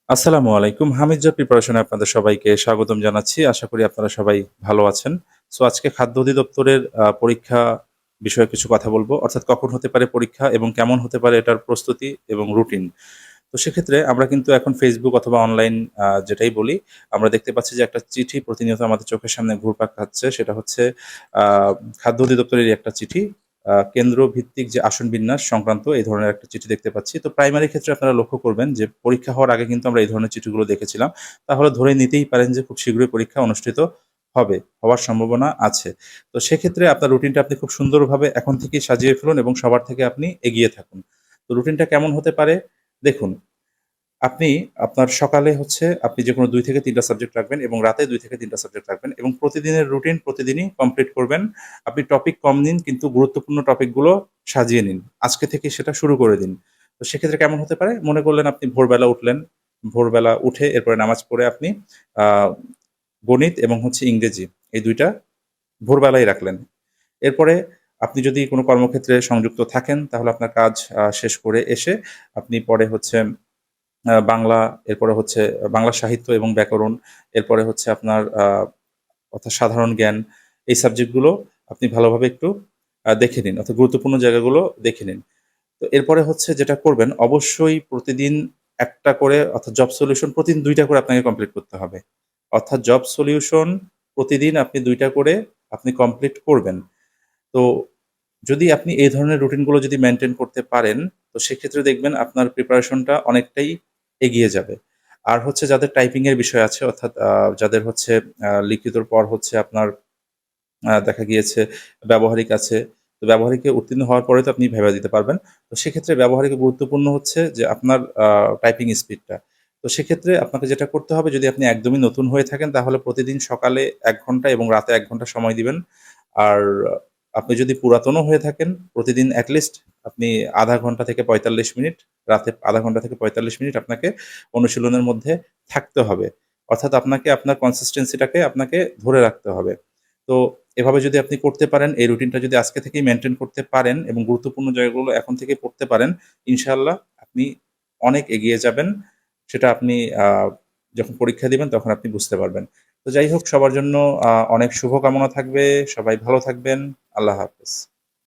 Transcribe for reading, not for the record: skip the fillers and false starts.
আসসালামু আলাইকুম। হামিদ জব প্রিপারেশনে আপনাদের সবাইকে স্বাগতম জানাচ্ছি। আশা করি আপনারা সবাই ভালো আছেন। সো আজকে খাদ্য অধিদপ্তরের পরীক্ষা বিষয়ে কিছু কথা বলব। অর্থাৎ কখন হতে পারে পরীক্ষা এবং কেমন হতে পারে এটার প্রস্তুতি এবং রুটিন। তো সেক্ষেত্রে আমরা কিন্তু এখন Facebook অথবা অনলাইন যেটাই বলি, আমরা দেখতে পাচ্ছি যে একটা চিঠি প্রতিনিয়ত আমাদের চোখের সামনে ঘুরপাক খাচ্ছে। সেটা হচ্ছে আ খাদ্য অধিদপ্তরেরই একটা চিঠি। কেন্দ্র ভিত্তিক যে আসন বিন্যাস সংক্রান্ত এই ধরনের একটা চিঠি দেখতে পাচ্ছি। তো প্রাইমারি ক্ষেত্রে আপনারা লক্ষ্য করবেন যে পরীক্ষা হওয়ার আগে কিন্তু আমরা এই ধরনের চিঠিগুলো দেখেছিলাম। তাহলে ধরে নিতেই পারেন যে খুব শীঘ্রই পরীক্ষা অনুষ্ঠিত হবে, হওয়ার সম্ভাবনা আছে। তো সেক্ষেত্রে আপনার রুটিনটা আপনি খুব সুন্দরভাবে এখন থেকেই সাজিয়ে ফেলুন এবং সবার থেকে আপনি এগিয়ে থাকুন। তো রুটিনটা কেমন হতে পারে? দেখুন, আপনি আপনার সকালে হচ্ছে আপনি যেকোনো ২ থেকে ৩ টা সাবজেক্ট রাখবেন এবং রাতে ২ থেকে ৩ টা সাবজেক্ট রাখবেন এবং প্রতিদিনের রুটিন প্রতিদিনই কমপ্লিট করবেন। আপনি টপিক কম নিন কিন্তু গুরুত্বপূর্ণ টপিকগুলো সাজিয়ে নিন। আজকে থেকে সেটা শুরু করে দিন। তো সেক্ষেত্রে কেমন হতে পারে? মনে করলেন আপনি ভোরবেলা উঠলেন। ভোরবেলা উঠে এরপরে নামাজ পড়ে আপনি আ গণিত এবং হচ্ছে ইংরেজি এই ২ টা ভোরবেলায় রাখলেন। এরপরে আপনি যদি কোনো কর্মক্ষেত্রে সংযুক্ত থাকেন তাহলে আপনার কাজ শেষ করে এসে আপনি পরে হচ্ছে বাংলা, এরপরে হচ্ছে বাংলা সাহিত্য এবং ব্যাকরণ, এরপরে হচ্ছে আপনার অর্থাৎ সাধারণ জ্ঞান, এই সাবজেক্টগুলো আপনি ভালোভাবে একটু দেখে নিন। অর্থাৎ গুরুত্বপূর্ণ জায়গাগুলো দেখে নিন। তো এরপরে হচ্ছে যেটা করবেন, অবশ্যই প্রতিদিন একটা করে অর্থাৎ জব সলিউশন প্রতিদিন ২ টা করে আপনাকে কমপ্লিট করতে হবে। অর্থাৎ জব সলিউশন প্রতিদিন আপনি ২ টা করে আপনি কমপ্লিট করবেন। তো যদি আপনি এই ধরনের রুটিনগুলো যদি মেইনটেইন করতে পারেন, তো সেক্ষেত্রে দেখবেন আপনার প্রিপারেশনটা অনেকটাই এগিয়ে যাবে। আর হচ্ছে যাদের টাইপিং এর বিষয় আছে অর্থাৎ যাদের হচ্ছে লিখিতর পর হচ্ছে আপনার দেখা গিয়েছে ব্যবহারিক আছে। তো ব্যবহারিকে উত্তীর্ণ হওয়ার পরে তো আপনি ভাইভা দিতে পারবেন। তো সেক্ষেত্রে ব্যবহারিকে গুরুত্বপূর্ণ হচ্ছে যে আপনার টাইপিং স্পিডটা। তো সেক্ষেত্রে আপনাকে যেটা করতে হবে যদি আপনি একদমই নতুন হয়ে থাকেন তাহলে প্রতিদিন সকালে ১ ঘন্টা এবং রাতে ১ ঘন্টা সময় দিবেন। আর আপনি যদি পুরাতনও হয়ে থাকেন প্রতিদিন এট লিস্ট আপনি ০.৫ ঘন্টা থেকে ৪৫ মিনিট, রাতে ০.৫ ঘন্টা থেকে ৪৫ মিনিট আপনাকে অনুশীলনের মধ্যে থাকতে হবে। অর্থাৎ আপনাকে আপনার কনসিস্টেন্সিটাকে আপনাকে ধরে রাখতে হবে। তো এভাবে যদি আপনি করতে পারেন, এই রুটিনটা যদি আজকে থেকেই মেইনটেইন করতে পারেন এবং গুরুত্বপূর্ণ জায়গাগুলো এখন থেকেই পড়তে পারেন, ইনশাআল্লাহ আপনি অনেক এগিয়ে যাবেন। সেটা আপনি আ যখন পরীক্ষা দিবেন তখন আপনি বুঝতে পারবেন। তো যাই হোক সবার জন্য অনেক শুভকামনা থাকবে। সবাই ভালো থাকবেন। আল্লাহ হাফেজ।